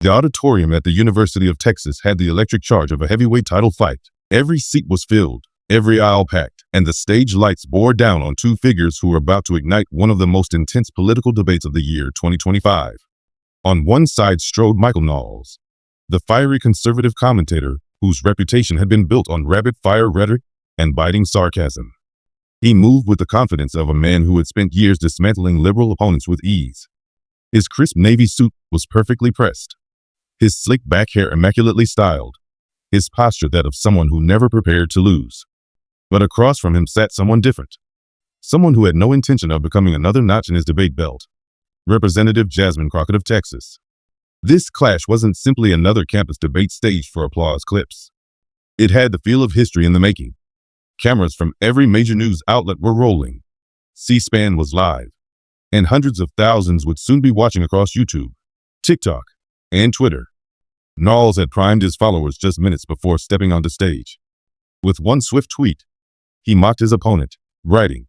The auditorium at the University of Texas had the electric charge of a heavyweight title fight. Every seat was filled, every aisle packed, and the stage lights bore down on two figures who were about to ignite one of the most intense political debates of the year 2025. On one side strode Michael Knowles, the fiery conservative commentator whose reputation had been built on rapid-fire rhetoric and biting sarcasm. He moved with the confidence of a man who had spent years dismantling liberal opponents with ease. His crisp navy suit was perfectly pressed, his slick back hair immaculately styled, his posture that of someone who never prepared to lose. But across from him sat someone different, someone who had no intention of becoming another notch in his debate belt. Representative Jasmine Crockett of Texas. This clash wasn't simply another campus debate staged for applause clips. It had the feel of history in the making. Cameras from every major news outlet were rolling. C-SPAN was live, and hundreds of thousands would soon be watching across YouTube, TikTok, and Twitter. Knowles had primed his followers just minutes before stepping onto stage. With one swift tweet, he mocked his opponent, writing,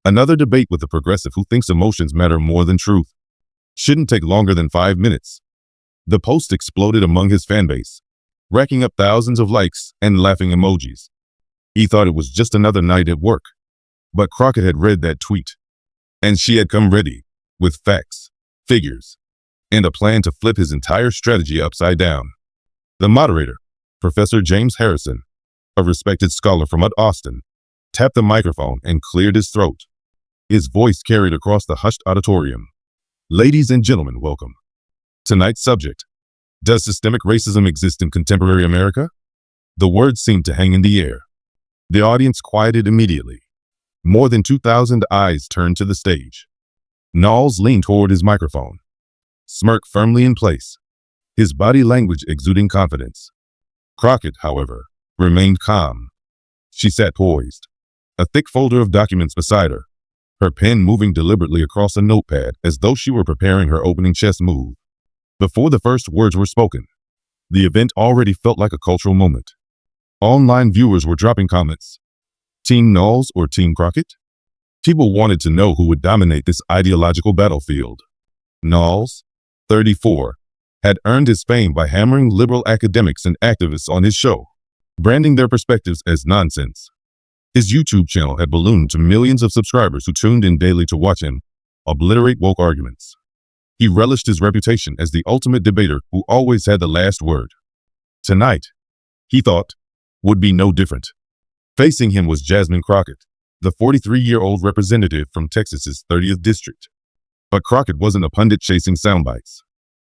"Another debate with a progressive who thinks emotions matter more than truth. Shouldn't take longer than 5 minutes." The post exploded among his fanbase, racking up thousands of likes and laughing emojis. He thought it was just another night at work. But Crockett had read that tweet, and she had come ready, with facts, figures, and a plan to flip his entire strategy upside down. The moderator, Professor James Harrison, a respected scholar from Austin, tapped the microphone and cleared his throat. His voice carried across the hushed auditorium. "Ladies and gentlemen, welcome. Tonight's subject: does systemic racism exist in contemporary America?" The words seemed to hang in the air. The audience quieted immediately. More than 2,000 eyes turned to the stage. Knowles leaned toward his microphone, smirk firmly in place, his body language exuding confidence. Crockett, however, remained calm. She sat poised, a thick folder of documents beside her, her pen moving deliberately across a notepad as though she were preparing her opening chess move. Before the first words were spoken, the event already felt like a cultural moment. Online viewers were dropping comments. Team Knowles or Team Crockett? People wanted to know who would dominate this ideological battlefield. Knowles, 34, had earned his fame by hammering liberal academics and activists on his show, branding their perspectives as nonsense. His YouTube channel had ballooned to millions of subscribers who tuned in daily to watch him obliterate woke arguments. He relished his reputation as the ultimate debater who always had the last word. Tonight, he thought, would be no different. Facing him was Jasmine Crockett, the 43-year-old representative from Texas's 30th district. But Crockett wasn't a pundit chasing soundbites.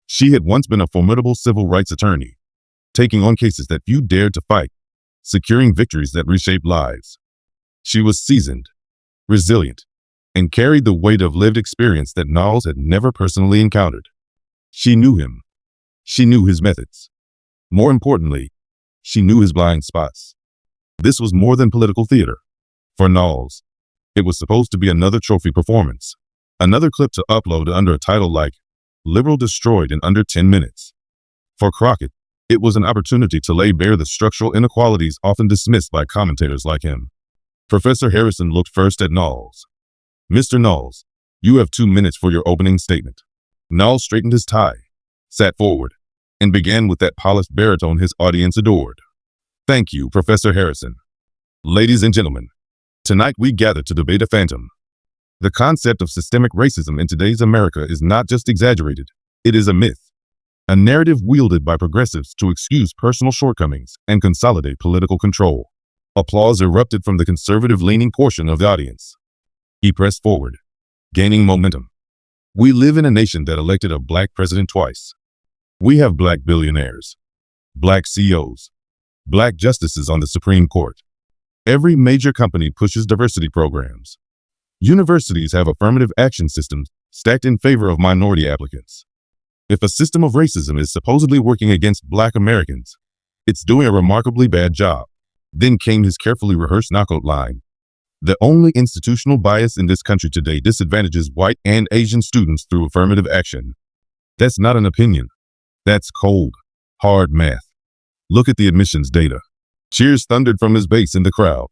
She had once been a formidable civil rights attorney, taking on cases that few dared to fight, securing victories that reshaped lives. She was seasoned, resilient, and carried the weight of lived experience that Knowles had never personally encountered. She knew him. She knew his methods. More importantly, she knew his blind spots. This was more than political theater. For Knowles, it was supposed to be another trophy performance, another clip to upload under a title like "Liberal Destroyed in Under 10 Minutes." For Crockett, it was an opportunity to lay bare the structural inequalities often dismissed by commentators like him. Professor Harrison looked first at Knowles. "Mr. Knowles, you have 2 minutes for your opening statement." Knowles straightened his tie, sat forward, and began with that polished baritone his audience adored. "Thank you, Professor Harrison. Ladies and gentlemen, tonight we gather to debate a phantom. The concept of systemic racism in today's America is not just exaggerated, it is a myth, a narrative wielded by progressives to excuse personal shortcomings and consolidate political control." Applause erupted from the conservative-leaning portion of the audience. He pressed forward, gaining momentum. "We live in a nation that elected a black president twice. We have black billionaires, black CEOs, black justices on the Supreme Court. Every major company pushes diversity programs. Universities have affirmative action systems stacked in favor of minority applicants. If a system of racism is supposedly working against black Americans, it's doing a remarkably bad job." Then came his carefully rehearsed knockout line. "The only institutional bias in this country today disadvantages white and Asian students through affirmative action. That's not an opinion. That's cold, hard math. Look at the admissions data." Cheers thundered from his base in the crowd.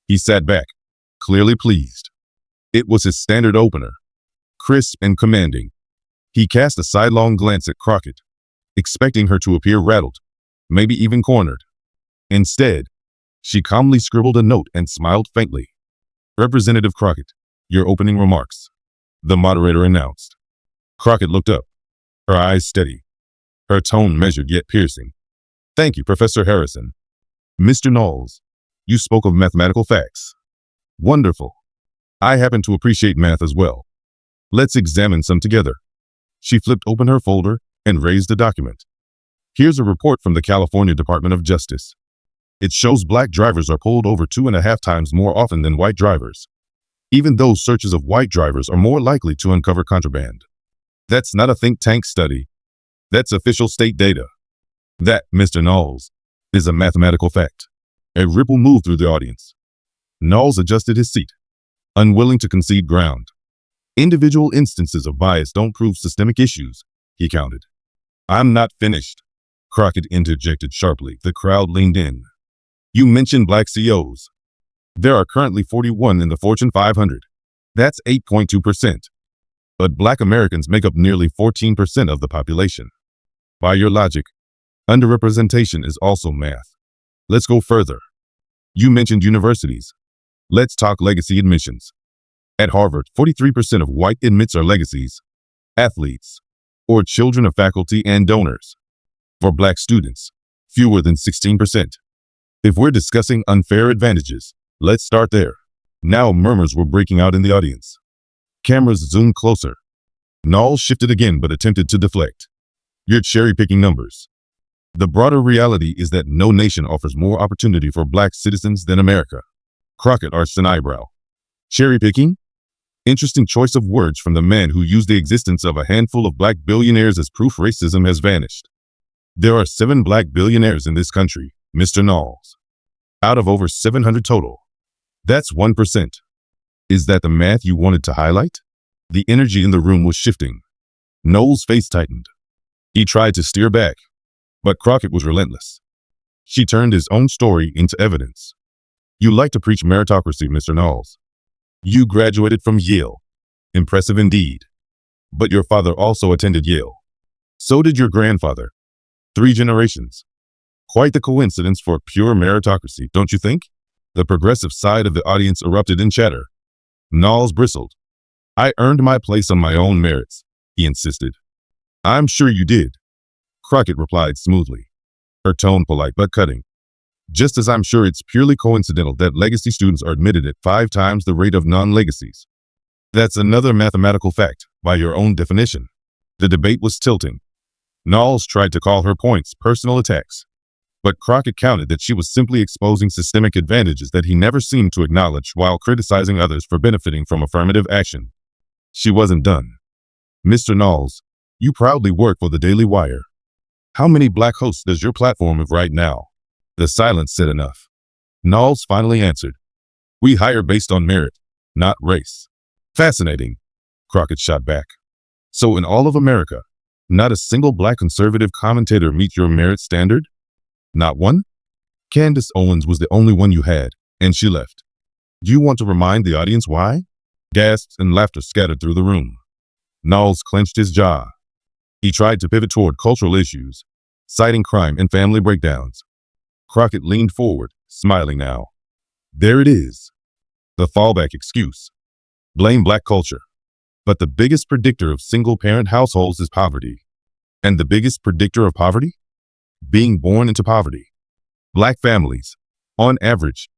He sat back, clearly pleased. It was his standard opener, crisp and commanding. He cast a sidelong glance at Crockett, expecting her to appear rattled, maybe even cornered. Instead, she calmly scribbled a note and smiled faintly. "Representative Crockett, your opening remarks," the moderator announced. Crockett looked up, her eyes steady, her tone measured yet piercing. "Thank you, Professor Harrison. Mr. Knowles, you spoke of mathematical facts. Wonderful. I happen to appreciate math as well. Let's examine some together." She flipped open her folder and raised a document. "Here's a report from the California Department of Justice. It shows black drivers are pulled over 2.5 times more often than white drivers. Even though searches of white drivers are more likely to uncover contraband. That's not a think tank study. That's official state data. That, Mr. Knowles, is a mathematical fact." A ripple moved through the audience. Knowles adjusted his seat, unwilling to concede ground. "Individual instances of bias don't prove systemic issues," he counted. "I'm not finished," Crockett interjected sharply. The crowd leaned in. "You mentioned black CEOs. There are currently 41 in the Fortune 500. That's 8.2%. But black Americans make up nearly 14% of the population. By your logic, underrepresentation is also math. Let's go further. You mentioned universities. Let's talk legacy admissions. At Harvard, 43% of white admits are legacies, athletes, or children of faculty and donors. For black students, fewer than 16%. If we're discussing unfair advantages, let's start there." Now murmurs were breaking out in the audience. Cameras zoomed closer. Knowles shifted again but attempted to deflect. "You're cherry-picking numbers. The broader reality is that no nation offers more opportunity for black citizens than America." Crockett arched an eyebrow. "Cherry-picking? Interesting choice of words from the man who used the existence of a handful of black billionaires as proof racism has vanished. There are 7 black billionaires in this country, Mr. Knowles. Out of over 700 total. That's 1%. Is that the math you wanted to highlight?" The energy in the room was shifting. Knowles' face tightened. He tried to steer back, but Crockett was relentless. She turned his own story into evidence. "You like to preach meritocracy, Mr. Knowles. You graduated from Yale. Impressive indeed. But your father also attended Yale. So did your grandfather. 3 generations. Quite the coincidence for pure meritocracy, don't you think?" The progressive side of the audience erupted in chatter. Knowles bristled. "I earned my place on my own merits," he insisted. "I'm sure you did," Crockett replied smoothly, her tone polite but cutting. "Just as I'm sure it's purely coincidental that legacy students are admitted at 5 times the rate of non-legacies. That's another mathematical fact, by your own definition." The debate was tilting. Knowles tried to call her points personal attacks, but Crockett counted that she was simply exposing systemic advantages that he never seemed to acknowledge while criticizing others for benefiting from affirmative action. She wasn't done. "Mr. Knowles, you proudly work for the Daily Wire. How many black hosts does your platform have right now?" The silence said enough. Knowles finally answered. "We hire based on merit, not race." "Fascinating," Crockett shot back. "So in all of America, not a single black conservative commentator meets your merit standard?" "Not one? Candace Owens was the only one you had, and she left. Do you want to remind the audience why?" Gasps and laughter scattered through the room. Knowles clenched his jaw. He tried to pivot toward cultural issues, citing crime and family breakdowns. Crockett leaned forward, smiling now. "There it is. The fallback excuse. Blame black culture. But the biggest predictor of single-parent households is poverty. And the biggest predictor of poverty? Being born into poverty. Black families, on average,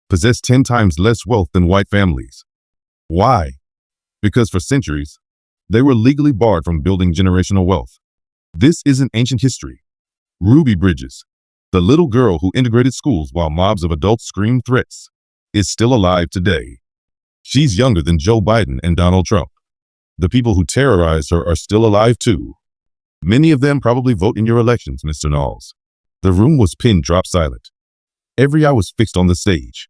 possess 10 times less wealth than white families. Why? Because for centuries, they were legally barred from building generational wealth. This isn't ancient history. Ruby Bridges, the little girl who integrated schools while mobs of adults screamed threats, is still alive today. She's younger than Joe Biden and Donald Trump. The people who terrorized her are still alive too. Many of them probably vote in your elections, Mr. Knowles." The room was pin-drop silent. Every eye was fixed on the stage.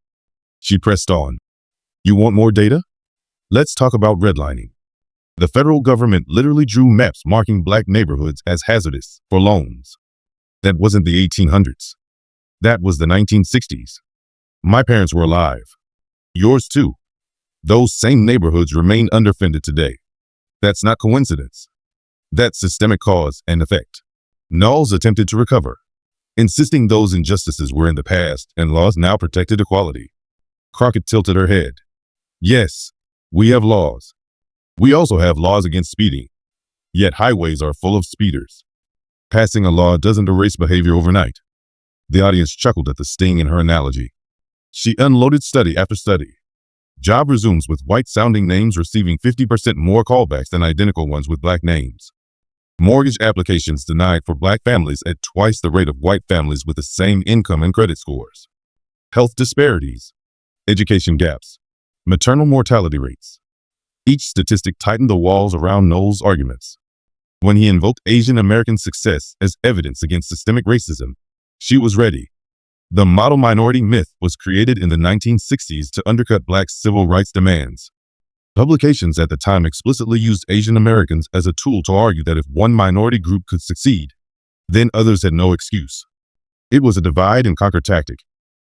She pressed on. "You want more data? Let's talk about redlining. The federal government literally drew maps marking black neighborhoods as hazardous for loans. That wasn't the 1800s. That was the 1960s. My parents were alive. Yours too. Those same neighborhoods remain underfunded today. That's not coincidence. That's systemic cause and effect. Knowles attempted to recover, insisting those injustices were in the past and laws now protected equality. Crockett tilted her head. Yes, we have laws. We also have laws against speeding. Yet highways are full of speeders. Passing a law doesn't erase behavior overnight. The audience chuckled at the sting in her analogy. She unloaded study after study. Job resumes with white-sounding names receiving 50% more callbacks than identical ones with black names. Mortgage applications denied for black families at twice the rate of white families with the same income and credit scores. Health disparities, education gaps, maternal mortality rates. Each statistic tightened the walls around Knowles' arguments. When he invoked Asian American success as evidence against systemic racism, she was ready. The model minority myth was created in the 1960s to undercut black civil rights demands. Publications at the time explicitly used Asian Americans as a tool to argue that if one minority group could succeed, then others had no excuse. It was a divide and conquer tactic,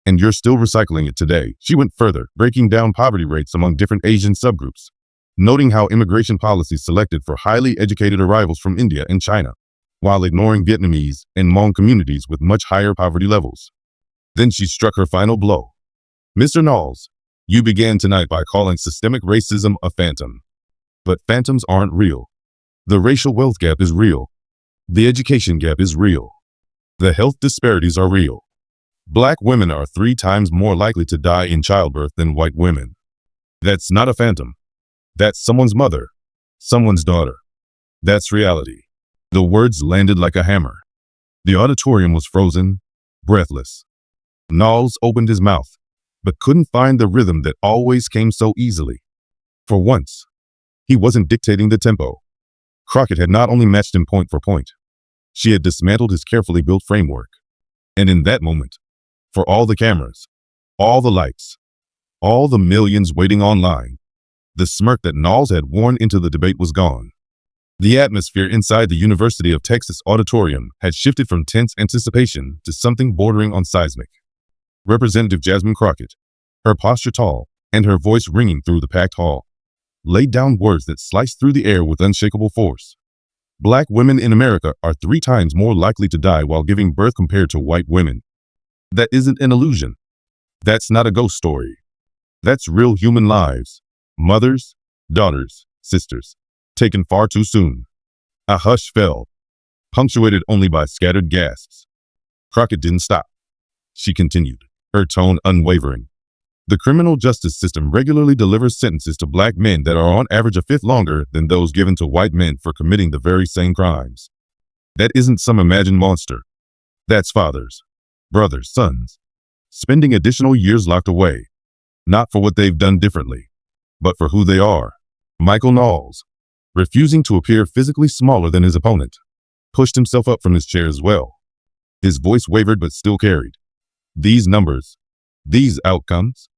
and you're still recycling it today. She went further, breaking down poverty rates among different Asian subgroups, noting how immigration policies selected for highly educated arrivals from India and China, while ignoring Vietnamese and Hmong communities with much higher poverty levels. Then she struck her final blow. Mr. Knowles, you began tonight by calling systemic racism a phantom. But phantoms aren't real. The racial wealth gap is real. The education gap is real. The health disparities are real. Black women are 3 times more likely to die in childbirth than white women. That's not a phantom. That's someone's mother, someone's daughter. That's reality. The words landed like a hammer. The auditorium was frozen, breathless. Knowles opened his mouth, but couldn't find the rhythm that always came so easily. For once, he wasn't dictating the tempo. Crockett had not only matched him point for point, she had dismantled his carefully built framework. And in that moment, for all the cameras, all the lights, all the millions waiting online, the smirk that Knowles had worn into the debate was gone. The atmosphere inside the University of Texas auditorium had shifted from tense anticipation to something bordering on seismic. Representative Jasmine Crockett, her posture tall and her voice ringing through the packed hall, laid down words that sliced through the air with unshakable force. Black women in America are 3 times more likely to die while giving birth compared to white women. That isn't an illusion. That's not a ghost story. That's real human lives. Mothers, daughters, sisters, taken far too soon. A hush fell, punctuated only by scattered gasps. Crockett didn't stop. She continued, her tone unwavering. The criminal justice system regularly delivers sentences to black men that are on average a fifth longer than those given to white men for committing the very same crimes. That isn't some imagined monster. That's fathers, brothers, sons, spending additional years locked away, not for what they've done differently, but for who they are. Michael Knowles, refusing to appear physically smaller than his opponent, pushed himself up from his chair as well. His voice wavered but still carried. These numbers, these outcomes,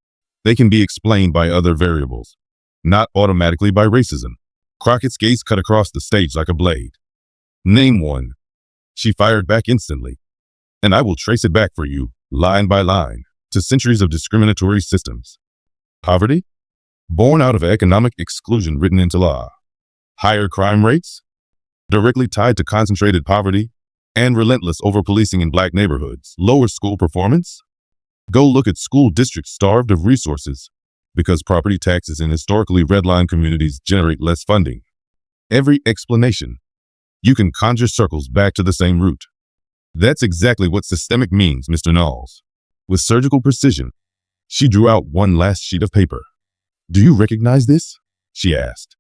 they can be explained by other variables, not automatically by racism. Crockett's gaze cut across the stage like a blade. Name one. She fired back instantly. And I will trace it back for you, line by line, to centuries of discriminatory systems. Poverty? Born out of economic exclusion written into law. Higher crime rates? Directly tied to concentrated poverty and relentless over-policing in black neighborhoods. Lower school performance? Go look at school districts starved of resources because property taxes in historically redlined communities generate less funding. Every explanation, you can conjure circles back to the same root. That's exactly what systemic means, Mr. Knowles. With surgical precision, she drew out one last sheet of paper. Do you recognize this? She asked.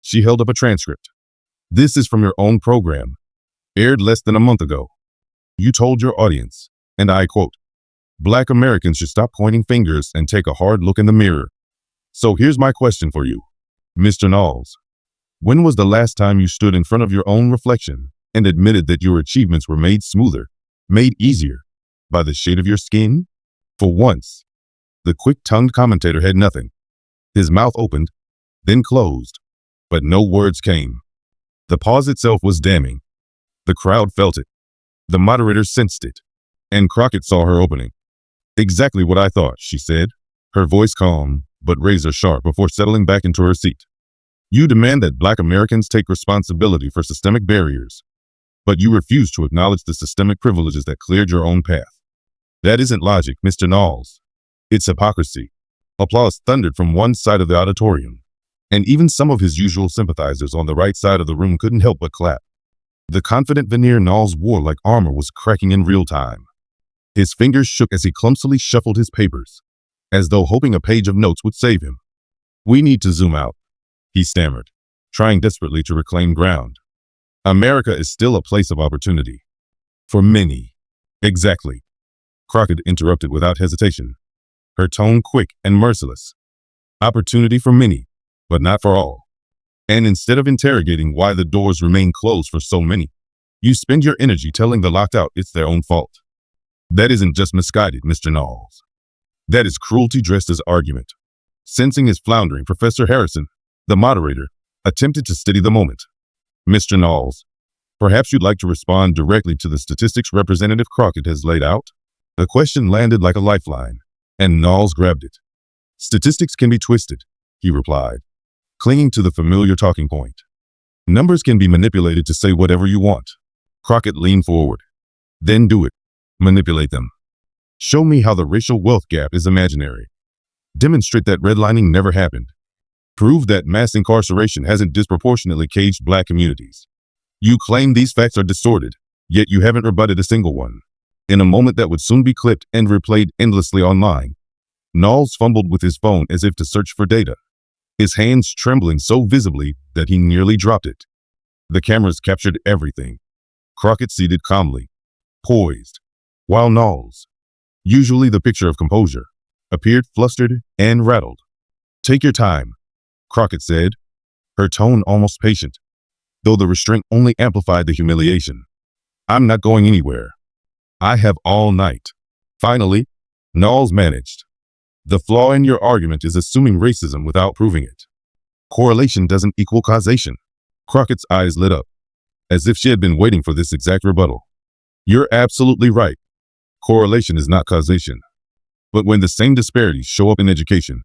She held up a transcript. This is from your own program, aired less than a month ago. You told your audience, and I quote, Black Americans should stop pointing fingers and take a hard look in the mirror. So here's my question for you, Mr. Knowles. When was the last time you stood in front of your own reflection and admitted that your achievements were made smoother, made easier, by the shade of your skin? For once, the quick-tongued commentator had nothing. His mouth opened, then closed, but no words came. The pause itself was damning. The crowd felt it. The moderator sensed it. And Crockett saw her opening. Exactly what I thought, she said, her voice calm, but razor sharp before settling back into her seat. You demand that Black Americans take responsibility for systemic barriers. but you refuse to acknowledge the systemic privileges that cleared your own path. That isn't logic, Mr. Knowles. It's hypocrisy. Applause thundered from one side of the auditorium, and even some of his usual sympathizers on the right side of the room couldn't help but clap. The confident veneer Knowles wore like armor was cracking in real time. His fingers shook as he clumsily shuffled his papers, as though hoping a page of notes would save him. "We need to zoom out," he stammered, trying desperately to reclaim ground. "America is still a place of opportunity. For many." "Exactly," Crockett interrupted without hesitation, her tone quick and merciless. "Opportunity for many, but not for all. And instead of interrogating why the doors remain closed for so many, you spend your energy telling the locked out it's their own fault. That isn't just misguided, Mr. Knowles. That is cruelty dressed as argument." Sensing his floundering, Professor Harrison, the moderator, attempted to steady the moment. "Mr. Knowles, perhaps you'd like to respond directly to the statistics Representative Crockett has laid out?" The question landed like a lifeline, and Knowles grabbed it. "Statistics can be twisted," he replied, clinging to the familiar talking point. "Numbers can be manipulated to say whatever you want." Crockett leaned forward. "Then do it. Manipulate them. Show me how the racial wealth gap is imaginary. Demonstrate that redlining never happened. Prove that mass incarceration hasn't disproportionately caged Black communities. You claim these facts are distorted, yet you haven't rebutted a single one." In a moment that would soon be clipped and replayed endlessly online, Knowles fumbled with his phone as if to search for data, his hands trembling so visibly that he nearly dropped it. The cameras captured everything. Crockett seated calmly, poised, while Knowles, usually the picture of composure, appeared flustered and rattled. "Take your time," Crockett said, her tone almost patient, though the restraint only amplified the humiliation. "I'm not going anywhere. I have all night." Finally, Knowles managed. "The flaw in your argument is assuming racism without proving it. Correlation doesn't equal causation." Crockett's eyes lit up, as if she had been waiting for this exact rebuttal. "You're absolutely right. Correlation is not causation. But when the same disparities show up in education,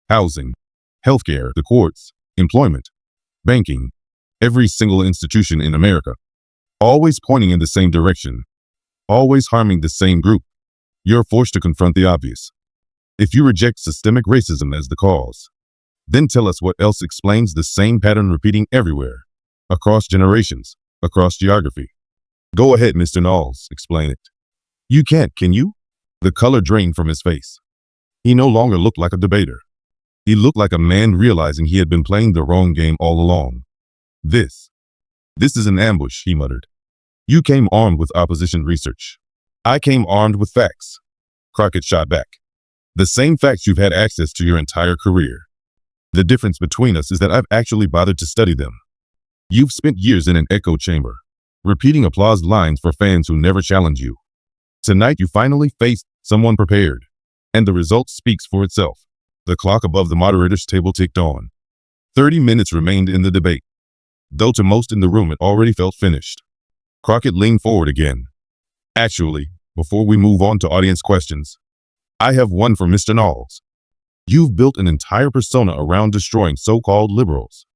housing, healthcare, the courts, employment, banking, every single institution in America, always pointing in the same direction, always harming the same group, you're forced to confront the obvious. If you reject systemic racism as the cause, then tell us what else explains the same pattern repeating everywhere, across generations, across geography." "Go ahead, Mr. Knowles, explain it." "You can't, can you?" The color drained from his face. He no longer looked like a debater. He looked like a man realizing he had been playing the wrong game all along. This is an ambush," he muttered. "You came armed with opposition research. I came armed with facts." Crockett shot back. "The same facts you've had access to your entire career. The difference between us is that I've actually bothered to study them. You've spent years in an echo chamber, repeating applause lines for fans who never challenge you. Tonight you finally faced someone prepared, and the result speaks for itself." The clock above the moderator's table ticked on. 30 minutes remained in the debate, though to most in the room it already felt finished. Crockett leaned forward again. "Actually, before we move on to audience questions, I have one for Mr. Knowles. You've built an entire persona around destroying so-called liberals.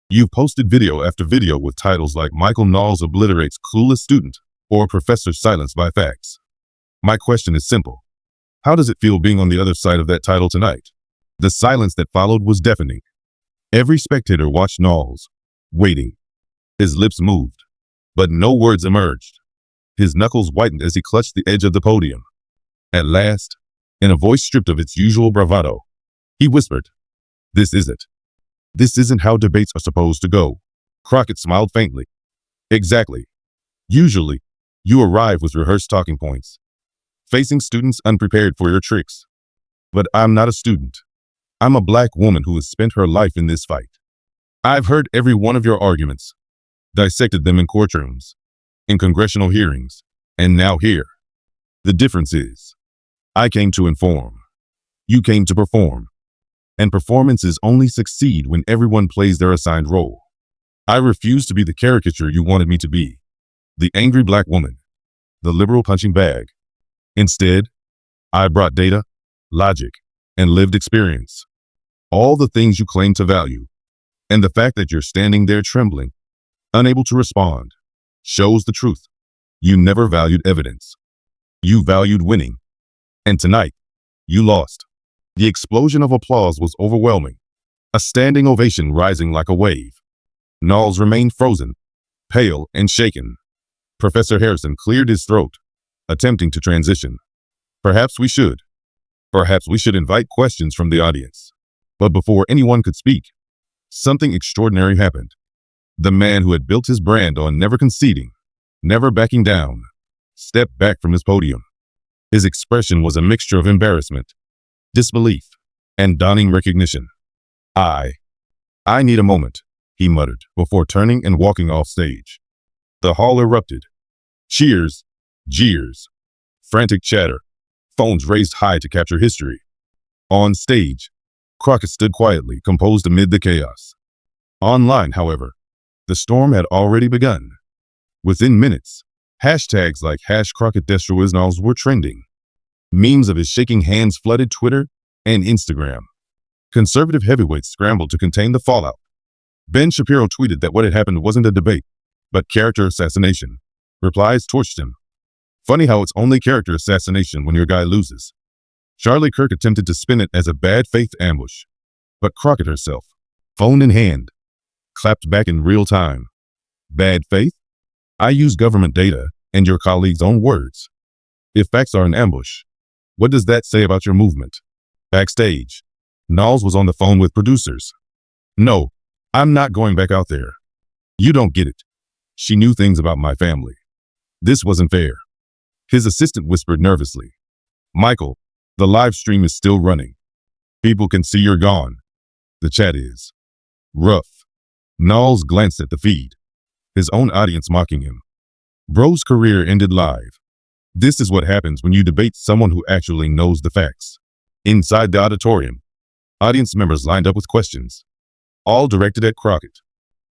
You've posted video after video with titles like Michael Knowles obliterates clueless student or Professor silenced by facts. My question is simple. How does it feel being on the other side of that title tonight?" The silence that followed was deafening. Every spectator watched Knowles, waiting. His lips moved, but no words emerged. His knuckles whitened as he clutched the edge of the podium. At last, in a voice stripped of its usual bravado, he whispered, "This isn't how debates are supposed to go." Crockett smiled faintly. "Exactly. Usually, you arrive with rehearsed talking points, facing students unprepared for your tricks. But I'm not a student. I'm a Black woman who has spent her life in this fight. I've heard every one of your arguments, dissected them in courtrooms, in congressional hearings, and now here. The difference is, I came to inform. You came to perform. And performances only succeed when everyone plays their assigned role. I refuse to be the caricature you wanted me to be, the angry Black woman, the liberal punching bag. Instead, I brought data, logic, and lived experience. All the things you claim to value, and the fact that you're standing there trembling, unable to respond, shows the truth. You never valued evidence. You valued winning. And tonight, you lost. The explosion of applause was overwhelming, a standing ovation rising like a wave. Knowles remained frozen, pale and shaken. Professor Harrison cleared his throat, attempting to transition. Perhaps we should invite questions from the audience. But before anyone could speak, something extraordinary happened. The man who had built his brand on never conceding, never backing down, stepped back from his podium. His expression was a mixture of embarrassment, disbelief, and dawning recognition. I need a moment, he muttered before turning and walking off stage. The hall erupted. Cheers, jeers, frantic chatter, phones raised high to capture history. On stage, Crockett stood quietly, composed amid the chaos. Online, however, the storm had already begun. Within minutes, hashtags like #CrockettDestroySKnowles were trending. Memes of his shaking hands flooded Twitter and Instagram. Conservative heavyweights scrambled to contain the fallout. Ben Shapiro tweeted that what had happened wasn't a debate, but character assassination. Replies torched him. Funny how it's only character assassination when your guy loses. Charlie Kirk attempted to spin it as a bad faith ambush, but Crockett herself, phone in hand, clapped back in real time. Bad faith? I use government data and your colleagues' own words. If facts are an ambush, what does that say about your movement? Backstage, Knowles was on the phone with producers. No, I'm not going back out there. You don't get it. She knew things about my family. This wasn't fair. His assistant whispered nervously. Michael, the live stream is still running. People can see you're gone. The chat is rough. Knowles glanced at the feed, his own audience mocking him. Bro's career ended live. This is what happens when you debate someone who actually knows the facts. Inside the auditorium, audience members lined up with questions, all directed at Crockett.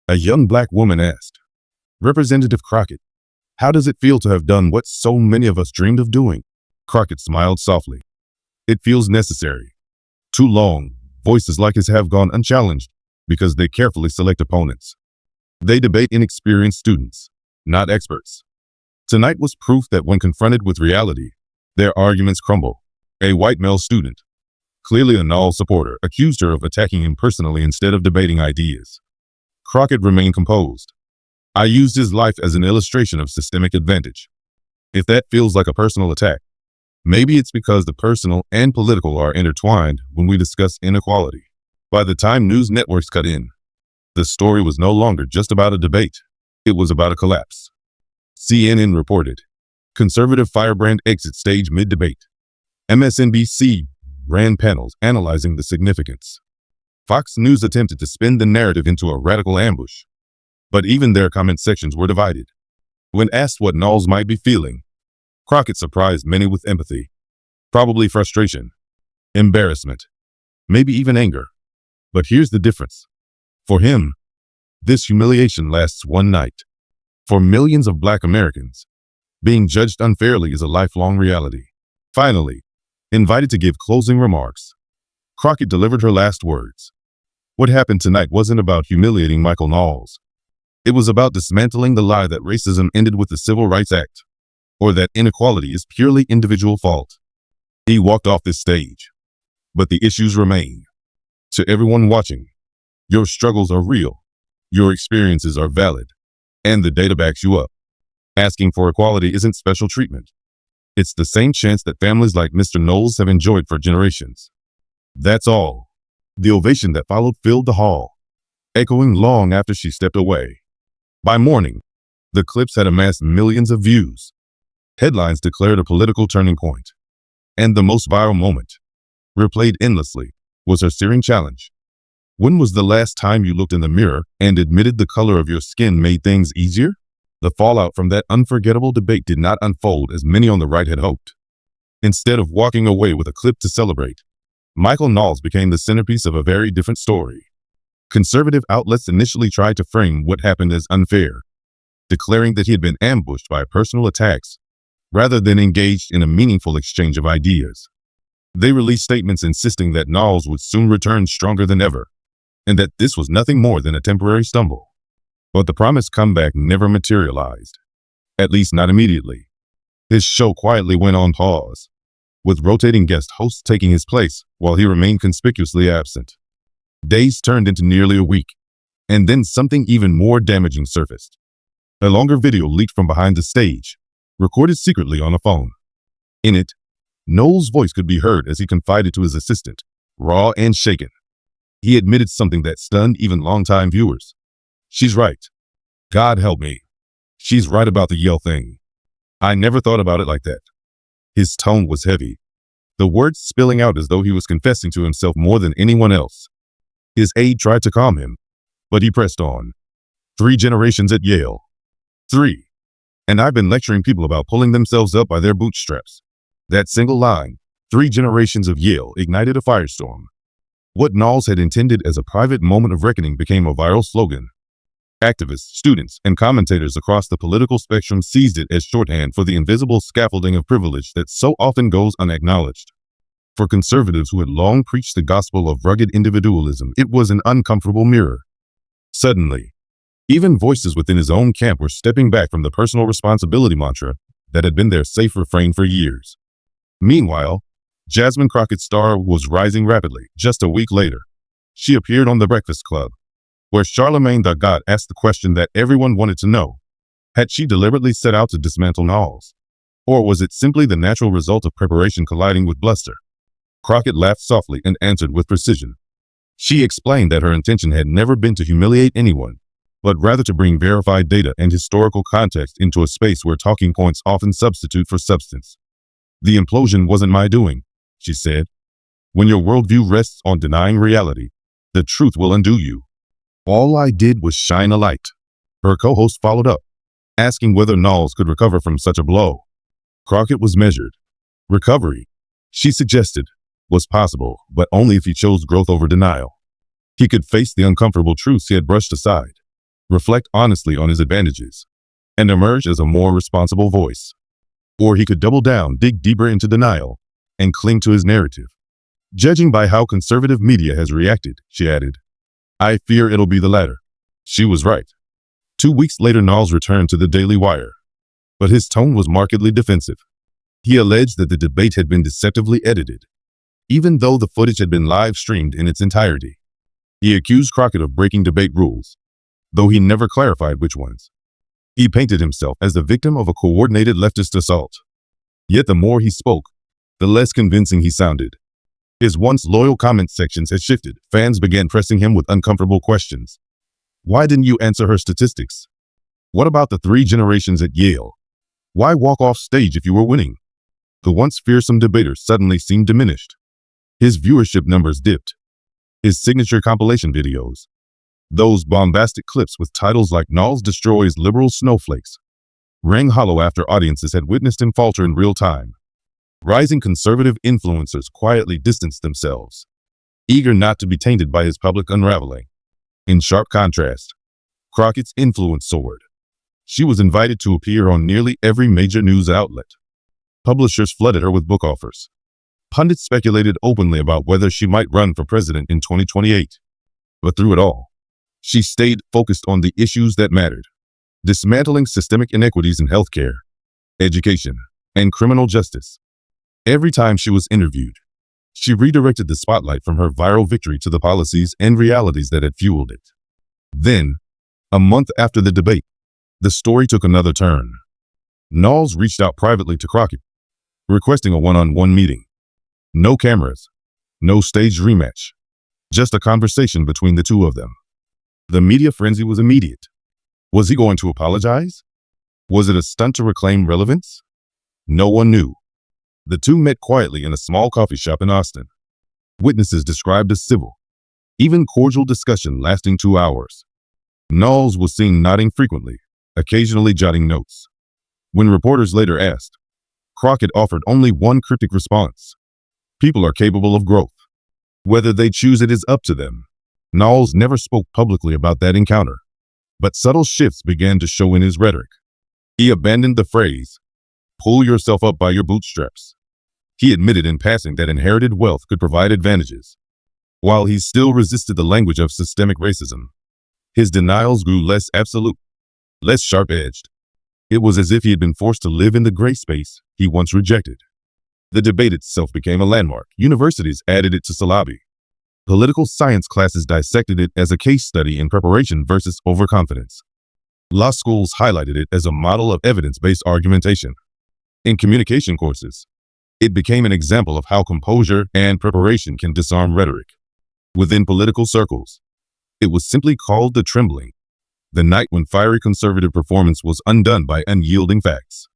A young black woman asked, Representative Crockett, how does it feel to have done what so many of us dreamed of doing? Crockett smiled softly. It feels necessary. Too long, voices like his have gone unchallenged because they carefully select opponents. They debate inexperienced students, not experts. Tonight was proof that when confronted with reality, their arguments crumble. A white male student, clearly a Knowles supporter, accused her of attacking him personally instead of debating ideas. Crockett remained composed. I used his life as an illustration of systemic advantage. If that feels like a personal attack, maybe it's because the personal and political are intertwined when we discuss inequality. By the time news networks cut in, the story was no longer just about a debate. It was about a collapse. CNN reported, conservative firebrand exits stage mid-debate. MSNBC ran panels analyzing the significance. Fox News attempted to spin the narrative into a radical ambush. But even their comment sections were divided. When asked what Knowles might be feeling, Crockett surprised many with empathy, probably frustration, embarrassment, maybe even anger. But here's the difference. For him, this humiliation lasts one night. For millions of Black Americans, being judged unfairly is a lifelong reality. Finally, invited to give closing remarks, Crockett delivered her last words. What happened tonight wasn't about humiliating Michael Knowles. It was about dismantling the lie that racism ended with the Civil Rights Act, or that inequality is purely individual fault. He walked off this stage, but the issues remain. To everyone watching, your struggles are real, your experiences are valid, and the data backs you up. Asking for equality isn't special treatment. It's the same chance that families like Mr. Knowles have enjoyed for generations. That's all. The ovation that followed filled the hall, echoing long after she stepped away. By morning, the clips had amassed millions of views. Headlines declared a political turning point. And the most viral moment, replayed endlessly, was her searing challenge. When was the last time you looked in the mirror and admitted the color of your skin made things easier? The fallout from that unforgettable debate did not unfold as many on the right had hoped. Instead of walking away with a clip to celebrate, Michael Knowles became the centerpiece of a very different story. Conservative outlets initially tried to frame what happened as unfair, declaring that he had been ambushed by personal attacks rather than engaged in a meaningful exchange of ideas. They released statements insisting that Knowles would soon return stronger than ever, and that this was nothing more than a temporary stumble. But the promised comeback never materialized, at least not immediately. His show quietly went on pause, with rotating guest hosts taking his place while he remained conspicuously absent. Days turned into nearly a week, and then something even more damaging surfaced. A longer video leaked from behind the stage, recorded secretly on a phone. In it, Knowles' voice could be heard as he confided to his assistant, raw and shaken. He admitted something that stunned even longtime viewers. "She's right. God help me. She's right about the Yale thing. I never thought about it like that." His tone was heavy, the words spilling out as though he was confessing to himself more than anyone else. His aide tried to calm him, but he pressed on. 3 generations at Yale. 3. And I've been lecturing people about pulling themselves up by their bootstraps. That single line, 3 generations of Yale, ignited a firestorm. What Knowles had intended as a private moment of reckoning became a viral slogan. Activists, students, and commentators across the political spectrum seized it as shorthand for the invisible scaffolding of privilege that so often goes unacknowledged. For conservatives who had long preached the gospel of rugged individualism, it was an uncomfortable mirror. Suddenly, even voices within his own camp were stepping back from the personal responsibility mantra that had been their safe refrain for years. Meanwhile, Jasmine Crockett's star was rising rapidly. Just a week later, she appeared on The Breakfast Club, where Charlemagne the God asked the question that everyone wanted to know. Had she deliberately set out to dismantle Knowles? Or was it simply the natural result of preparation colliding with bluster? Crockett laughed softly and answered with precision. She explained that her intention had never been to humiliate anyone, but rather to bring verified data and historical context into a space where talking points often substitute for substance. "The implosion wasn't my doing," she said. "When your worldview rests on denying reality, the truth will undo you. All I did was shine a light." Her co-host followed up, asking whether Knowles could recover from such a blow. Crockett was measured. Recovery, she suggested, was possible, but only if he chose growth over denial. He could face the uncomfortable truths he had brushed aside, reflect honestly on his advantages, and emerge as a more responsible voice. Or he could double down, dig deeper into denial, and cling to his narrative. "Judging by how conservative media has reacted," she added, "I fear it'll be the latter." She was right. 2 weeks later, Knowles returned to the Daily Wire, but his tone was markedly defensive. He alleged that the debate had been deceptively edited, even though the footage had been live-streamed in its entirety. He accused Crockett of breaking debate rules, though he never clarified which ones. He painted himself as the victim of a coordinated leftist assault. Yet the more he spoke, the less convincing he sounded. His once loyal comment sections had shifted. Fans began pressing him with uncomfortable questions. Why didn't you answer her statistics? What about the 3 generations at Yale? Why walk off stage if you were winning? The once fearsome debater suddenly seemed diminished. His viewership numbers dipped. His signature compilation videos, those bombastic clips with titles like "Knowles Destroys Liberal Snowflakes," rang hollow after audiences had witnessed him falter in real time. Rising conservative influencers quietly distanced themselves, eager not to be tainted by his public unraveling. In sharp contrast, Crockett's influence soared. She was invited to appear on nearly every major news outlet. Publishers flooded her with book offers. Pundits speculated openly about whether she might run for president in 2028. But through it all, she stayed focused on the issues that mattered: dismantling systemic inequities in healthcare, education, and criminal justice. Every time she was interviewed, she redirected the spotlight from her viral victory to the policies and realities that had fueled it. Then, a month after the debate, the story took another turn. Knowles reached out privately to Crockett, requesting a one-on-one meeting. No cameras, no staged rematch, just a conversation between the two of them. The media frenzy was immediate. Was he going to apologize? Was it a stunt to reclaim relevance? No one knew. The two met quietly in a small coffee shop in Austin. Witnesses described as civil, even cordial discussion lasting 2 hours. Knowles was seen nodding frequently, occasionally jotting notes. When reporters later asked, Crockett offered only one cryptic response: "People are capable of growth. Whether they choose it is up to them." Knowles never spoke publicly about that encounter, but subtle shifts began to show in his rhetoric. He abandoned the phrase, "pull yourself up by your bootstraps." He admitted in passing that inherited wealth could provide advantages, while he still resisted the language of systemic racism. His denials grew less absolute, less sharp-edged. It was as if he had been forced to live in the gray space he once rejected. The debate itself became a landmark. Universities added it to syllabi. Political science classes dissected it as a case study in preparation versus overconfidence. Law schools highlighted it as a model of evidence-based argumentation. In communication courses, it became an example of how composure and preparation can disarm rhetoric. Within political circles, it was simply called the trembling, the night when fiery conservative performance was undone by unyielding facts.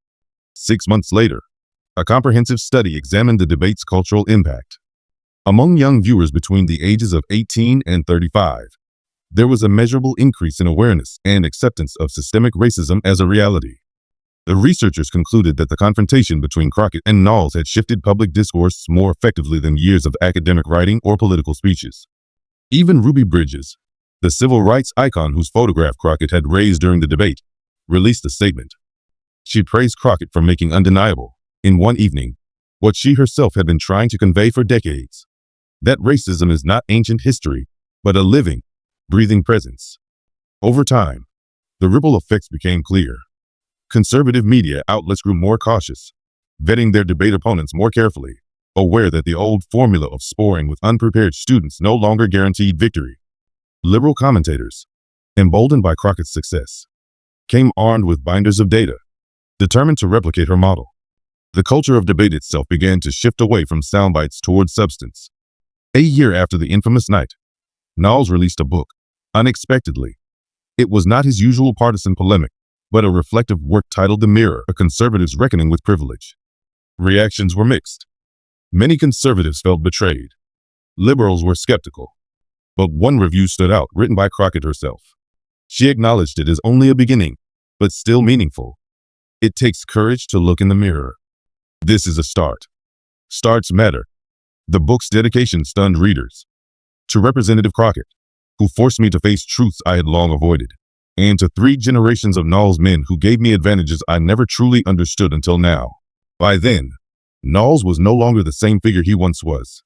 6 months later, a comprehensive study examined the debate's cultural impact. Among young viewers between the ages of 18 and 35, there was a measurable increase in awareness and acceptance of systemic racism as a reality. The researchers concluded that the confrontation between Crockett and Knowles had shifted public discourse more effectively than years of academic writing or political speeches. Even Ruby Bridges, the civil rights icon whose photograph Crockett had raised during the debate, released a statement. She praised Crockett for making undeniable, in one evening, what she herself had been trying to convey for decades: that racism is not ancient history, but a living, breathing presence. Over time, the ripple effects became clear. Conservative media outlets grew more cautious, vetting their debate opponents more carefully, aware that the old formula of scoring with unprepared students no longer guaranteed victory. Liberal commentators, emboldened by Crockett's success, came armed with binders of data, determined to replicate her model. The culture of debate itself began to shift away from soundbites toward substance. A year after the infamous night, Knowles released a book, unexpectedly. It was not his usual partisan polemic, but a reflective work titled The Mirror: A Conservative's Reckoning with Privilege. Reactions were mixed. Many conservatives felt betrayed. Liberals were skeptical. But one review stood out, written by Crockett herself. She acknowledged it as only a beginning, but still meaningful. It takes courage to look in the mirror. This is a start. Starts matter. The book's dedication stunned readers. To Representative Crockett, who forced me to face truths I had long avoided, and to 3 generations of Knowles men who gave me advantages I never truly understood until now. By then, Knowles was no longer the same figure he once was.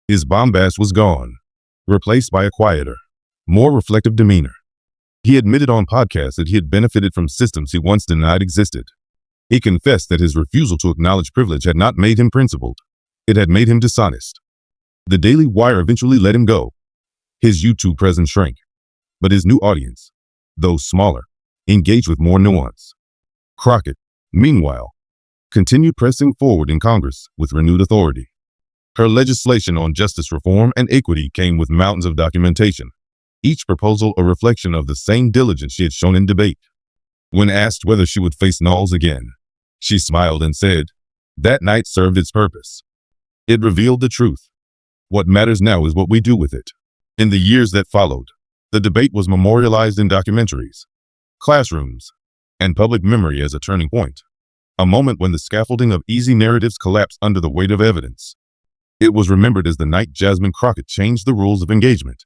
His bombast was gone, replaced by a quieter, more reflective demeanor. He admitted on podcasts that he had benefited from systems he once denied existed. He confessed that his refusal to acknowledge privilege had not made him principled. It had made him dishonest. The Daily Wire eventually let him go. His YouTube presence shrank, but his new audience, though smaller, engaged with more nuance. Crockett, meanwhile, continued pressing forward in Congress with renewed authority. Her legislation on justice reform and equity came with mountains of documentation, each proposal a reflection of the same diligence she had shown in debate. When asked whether she would face Knowles again, she smiled and said, "That night served its purpose. It revealed the truth. What matters now is what we do with it." In the years that followed, the debate was memorialized in documentaries, classrooms, and public memory as a turning point, a moment when the scaffolding of easy narratives collapsed under the weight of evidence. It was remembered as the night Jasmine Crockett changed the rules of engagement,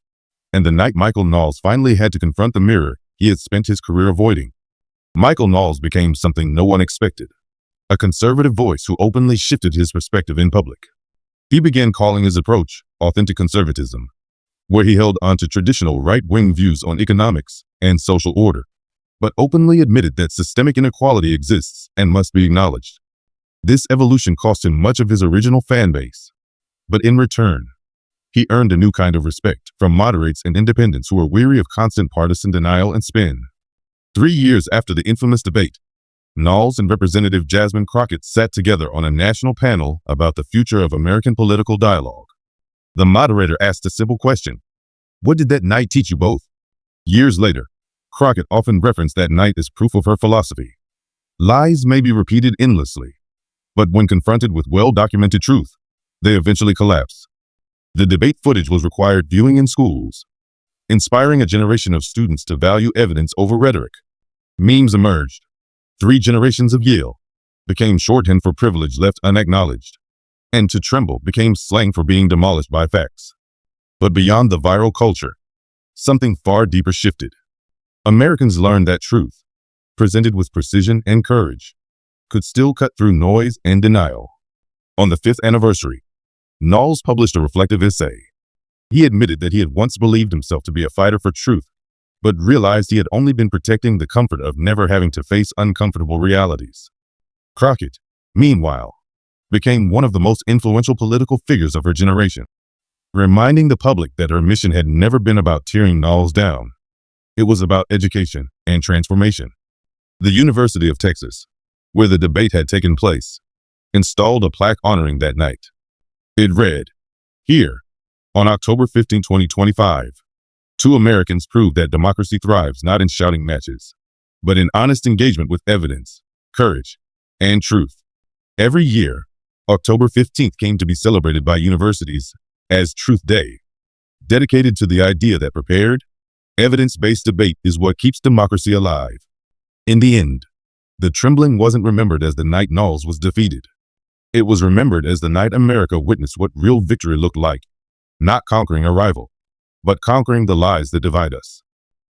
and the night Michael Knowles finally had to confront the mirror he had spent his career avoiding. Michael Knowles became something no one expected, a conservative voice who openly shifted his perspective in public. He began calling his approach authentic conservatism, where he held onto traditional right-wing views on economics and social order, but openly admitted that systemic inequality exists and must be acknowledged. This evolution cost him much of his original fan base, but in return, he earned a new kind of respect from moderates and independents who were weary of constant partisan denial and spin. 3 years after the infamous debate, Knowles and Representative Jasmine Crockett sat together on a national panel about the future of American political dialogue. The moderator asked a simple question: "What did that night teach you both?" Years later, Crockett often referenced that night as proof of her philosophy. Lies may be repeated endlessly, but when confronted with well-documented truth, they eventually collapse. The debate footage was required viewing in schools, inspiring a generation of students to value evidence over rhetoric. Memes emerged. 3 generations of Yale became shorthand for privilege left unacknowledged, and to tremble became slang for being demolished by facts. But beyond the viral culture, something far deeper shifted. Americans learned that truth, presented with precision and courage, could still cut through noise and denial. On the 5th anniversary, Knowles published a reflective essay. He admitted that he had once believed himself to be a fighter for truth, but realized he had only been protecting the comfort of never having to face uncomfortable realities. Crockett, meanwhile, became one of the most influential political figures of her generation, reminding the public that her mission had never been about tearing Knowles down. It was about education and transformation. The University of Texas, where the debate had taken place, installed a plaque honoring that night. It read, "Here, on October 15, 2025, two Americans proved that democracy thrives not in shouting matches, but in honest engagement with evidence, courage, and truth." Every year, October 15th came to be celebrated by universities as Truth Day, dedicated to the idea that prepared, evidence-based debate is what keeps democracy alive. In the end, the trembling wasn't remembered as the night Knowles was defeated. It was remembered as the night America witnessed what real victory looked like, not conquering a rival, but conquering the lies that divide us.